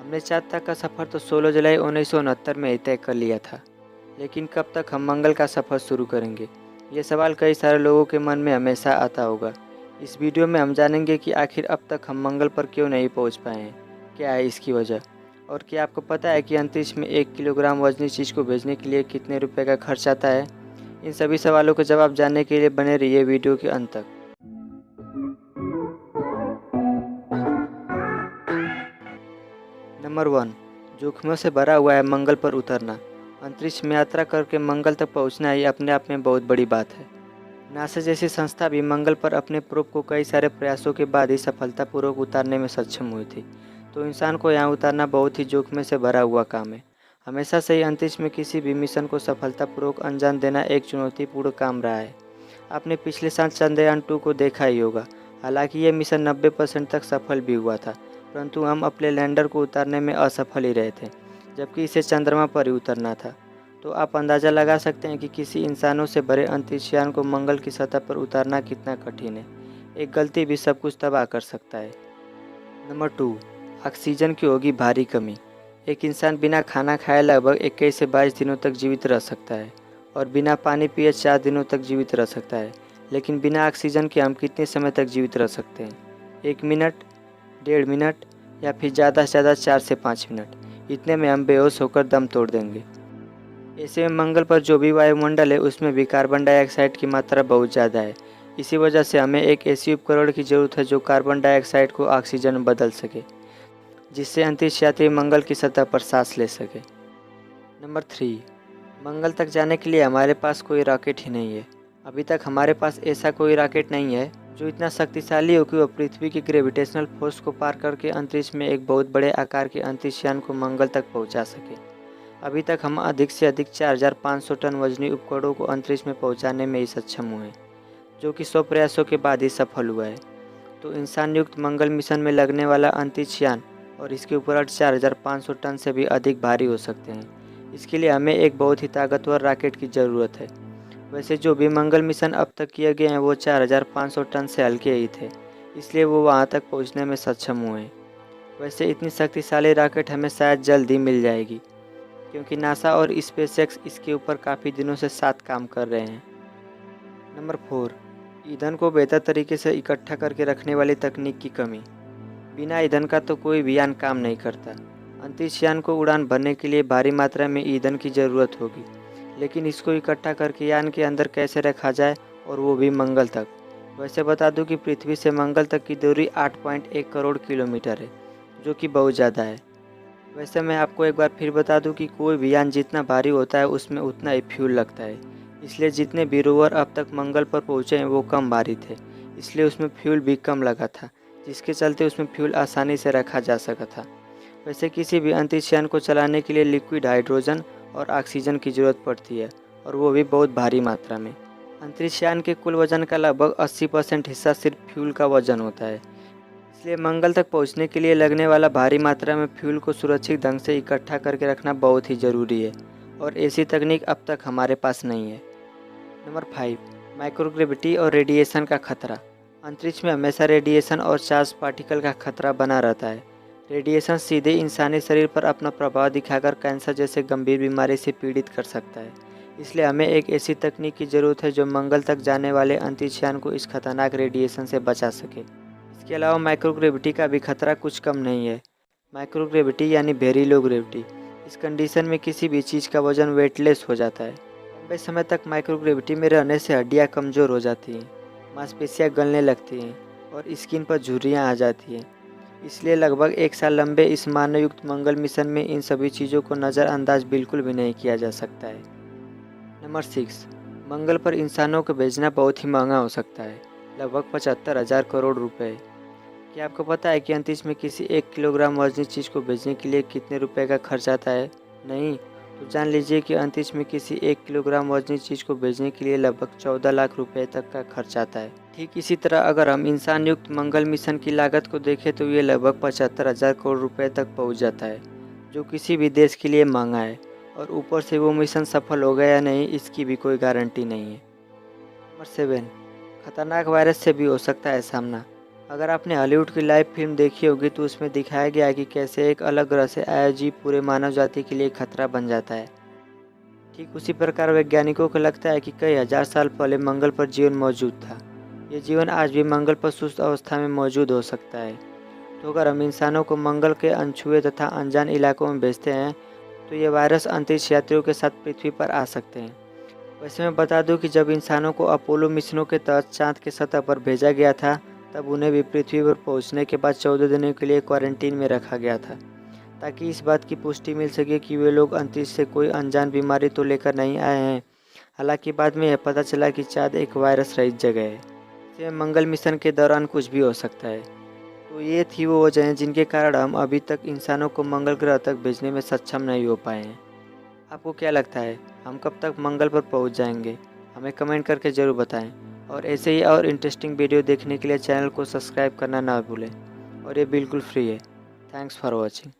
हमने चाँद तक का सफ़र तो 16 जुलाई 1969 में ही तय कर लिया था, लेकिन कब तक हम मंगल का सफ़र शुरू करेंगे? ये सवाल कई सारे लोगों के मन में हमेशा आता होगा। इस वीडियो में हम जानेंगे कि आखिर अब तक हम मंगल पर क्यों नहीं पहुंच पाए हैं, क्या है इसकी वजह, और क्या आपको पता है कि अंतरिक्ष में 1 किलोग्राम वजनी चीज़ को भेजने के लिए कितने रुपए का खर्च आता है? इन सभी सवालों के जवाब जानने के लिए बने रहिए वीडियो के अंत तक। नंबर 1, जोखिमों से भरा हुआ है मंगल पर उतरना। अंतरिक्ष में यात्रा करके मंगल तक पहुंचना ही अपने आप में बहुत बड़ी बात है। नासा जैसी संस्था भी मंगल पर अपने प्रोब को कई सारे प्रयासों के बाद ही सफलतापूर्वक उतारने में सक्षम हुई थी। तो इंसान को यहाँ उतारना बहुत ही जोखिम से भरा हुआ काम है। हमेशा से ही अंतरिक्ष में किसी भी मिशन को सफलतापूर्वक अंजाम देना एक चुनौतीपूर्ण काम रहा है। आपने पिछले साल चंद्रयान 2 को देखा ही होगा। हालांकि ये मिशन 90% तक सफल भी हुआ था, परंतु हम अपने लैंडर को उतारने में असफल ही रहे थे, जबकि इसे चंद्रमा पर ही उतरना था। तो आप अंदाज़ा लगा सकते हैं कि किसी इंसानों से भरे अंतरिक्षयान को मंगल की सतह पर उतारना कितना कठिन है। एक गलती भी सब कुछ तबाह कर सकता है। नंबर 2, ऑक्सीजन की होगी भारी कमी। एक इंसान बिना खाना खाए लगभग 21 से 22 दिनों तक जीवित रह सकता है और बिना पानी पिए 4 दिनों तक जीवित रह सकता है। लेकिन बिना ऑक्सीजन के हम कितने समय तक जीवित रह सकते हैं? 1 मिनट, 1.5 मिनट, या फिर ज़्यादा से ज़्यादा 4 से 5 मिनट। इतने में हम बेहोश होकर दम तोड़ देंगे। ऐसे में मंगल पर जो भी वायुमंडल है उसमें भी कार्बन डाइऑक्साइड की मात्रा बहुत ज़्यादा है। इसी वजह से हमें एक ऐसी उपकरण की ज़रूरत है जो कार्बन डाइऑक्साइड को ऑक्सीजन में बदल सके, जिससे अंतरिक्ष यात्री मंगल की सतह पर सांस ले सके। नंबर 3, मंगल तक जाने के लिए हमारे पास कोई रॉकेट ही नहीं है। अभी तक हमारे पास ऐसा कोई रॉकेट नहीं है जो इतना शक्तिशाली हो कि वह पृथ्वी की ग्रेविटेशनल फोर्स को पार करके अंतरिक्ष में एक बहुत बड़े आकार के अंतरिक्षयान को मंगल तक पहुंचा सके। अभी तक हम अधिक से अधिक 4,500 टन वजनी उपकरणों को अंतरिक्ष में पहुंचाने में ही सक्षम हुए हैं, जो कि 100 प्रयासों के बाद ही सफल हुआ है। तो इंसान युक्त मंगल मिशन में लगने वाला अंतरिक्षयान और इसके उपकरण 4,500 टन से भी अधिक भारी हो सकते हैं। इसके लिए हमें एक बहुत ही ताकतवर रॉकेट की ज़रूरत है। वैसे जो भी मंगल मिशन अब तक किए गए हैं वो 4,500 टन से हल्के ही थे, इसलिए वो वहाँ तक पहुँचने में सक्षम हुए हैं। वैसे इतनी शक्तिशाली रॉकेट हमें शायद जल्द ही मिल जाएगी, क्योंकि नासा और स्पेसएक्स इसके ऊपर काफ़ी दिनों से साथ काम कर रहे हैं। नंबर 4, ईंधन को बेहतर तरीके से इकट्ठा करके रखने वाली तकनीक की कमी। बिना ईंधन का तो कोई भी यान काम नहीं करता। अंतरिक्ष यान को उड़ान भरने के लिए भारी मात्रा में ईंधन की ज़रूरत होगी, लेकिन इसको इकट्ठा करके यान के अंदर कैसे रखा जाए, और वो भी मंगल तक। वैसे बता दूं कि पृथ्वी से मंगल तक की दूरी 8.1 करोड़ किलोमीटर है, जो कि बहुत ज़्यादा है। वैसे मैं आपको एक बार फिर बता दूं कि कोई भी यान जितना भारी होता है उसमें उतना ही फ्यूल लगता है। इसलिए जितने भी रोवर अब तक मंगल पर पहुँचे हैं वो कम भारी थे, इसलिए उसमें फ्यूल भी कम लगा था, जिसके चलते उसमें फ्यूल आसानी से रखा जा सका था। वैसे किसी भी अंतरिक्ष यान को चलाने के लिए लिक्विड हाइड्रोजन और ऑक्सीजन की ज़रूरत पड़ती है, और वो भी बहुत भारी मात्रा में। अंतरिक्ष यान के कुल वजन का लगभग 80% हिस्सा सिर्फ फ्यूल का वजन होता है। इसलिए मंगल तक पहुंचने के लिए लगने वाला भारी मात्रा में फ्यूल को सुरक्षित ढंग से इकट्ठा करके रखना बहुत ही ज़रूरी है, और ऐसी तकनीक अब तक हमारे पास नहीं है। नंबर 5, माइक्रोग्रेविटी और रेडिएशन का खतरा। अंतरिक्ष में हमेशा रेडिएशन और चार्ज पार्टिकल का खतरा बना रहता है। रेडिएशन सीधे इंसानी शरीर पर अपना प्रभाव दिखाकर कैंसर जैसे गंभीर बीमारी से पीड़ित कर सकता है। इसलिए हमें एक ऐसी तकनीक की ज़रूरत है जो मंगल तक जाने वाले अंतरिक्षयान को इस खतरनाक रेडिएशन से बचा सके। इसके अलावा माइक्रोग्रेविटी का भी खतरा कुछ कम नहीं है। माइक्रोग्रेविटी यानी वेरी लो ग्रेविटी। इस कंडीशन में किसी भी चीज़ का वजन वेटलेस हो जाता है। लंबे समय तक माइक्रोग्रेविटी में रहने से हड्डियाँ कमज़ोर हो जाती हैं, मांसपेशियाँ गलने लगती हैं और स्किन पर झुर्रियाँ आ जाती हैं। इसलिए लगभग 1 साल लंबे इस मानवयुक्त मंगल मिशन में इन सभी चीज़ों को नज़रअंदाज बिल्कुल भी नहीं किया जा सकता है। नंबर 6, मंगल पर इंसानों को भेजना बहुत ही महंगा हो सकता है, लगभग 75,000 करोड़ रुपए। क्या आपको पता है कि अंतरिक्ष में किसी 1 किलोग्राम वजनी चीज़ को भेजने के लिए कितने रुपए का खर्च आता है? नहीं? तो जान लीजिए कि अंतरिक्ष में किसी 1 किलोग्राम वजनी चीज़ को भेजने के लिए लगभग 14 लाख रुपए तक का खर्च आता है। ठीक इसी तरह अगर हम इंसान युक्त मंगल मिशन की लागत को देखें तो ये लगभग 75,000 करोड़ रुपए तक पहुँच जाता है, जो किसी भी देश के लिए महंगा है, और ऊपर से वो मिशन सफल होगा या नहीं इसकी भी कोई गारंटी नहीं है। नंबर 7, खतरनाक वायरस से भी हो सकता है सामना। अगर आपने हॉलीवुड की लाइव फिल्म देखी होगी तो उसमें दिखाया गया है कि कैसे एक अलग ग्रह से आया जीव पूरे मानव जाति के लिए खतरा बन जाता है। ठीक उसी प्रकार वैज्ञानिकों को लगता है कि कई हजार साल पहले मंगल पर जीवन मौजूद था। ये जीवन आज भी मंगल पर सुस्त अवस्था में मौजूद हो सकता है। तो अगर हम इंसानों को मंगल के अनछुए तथा अनजान इलाकों में भेजते हैं तो ये वायरस अंतरिक्ष यात्रियों के साथ पृथ्वी पर आ सकते हैं। वैसे मैं बता दूं कि जब इंसानों को अपोलो मिशनों के तहत चांद की सतह पर भेजा गया था तब उन्हें भी पृथ्वी पर पहुंचने के बाद 14 दिनों के लिए क्वारंटीन में रखा गया था, ताकि इस बात की पुष्टि मिल सके कि वे लोग अंतरिक्ष से कोई अनजान बीमारी तो लेकर नहीं आए हैं। हालांकि बाद में यह पता चला कि चांद एक वायरस रहित जगह है। इसे मंगल मिशन के दौरान कुछ भी हो सकता है। तो ये थी वो वजहें जिनके कारण हम अभी तक इंसानों को मंगल ग्रह तक भेजने में सक्षम नहीं हो पाए हैं। आपको क्या लगता है, हम कब तक मंगल पर पहुंच जाएंगे? हमें कमेंट करके ज़रूर बताएं। और ऐसे ही और इंटरेस्टिंग वीडियो देखने के लिए चैनल को सब्सक्राइब करना ना भूलें। और ये बिल्कुल फ्री है। Thanks for watching.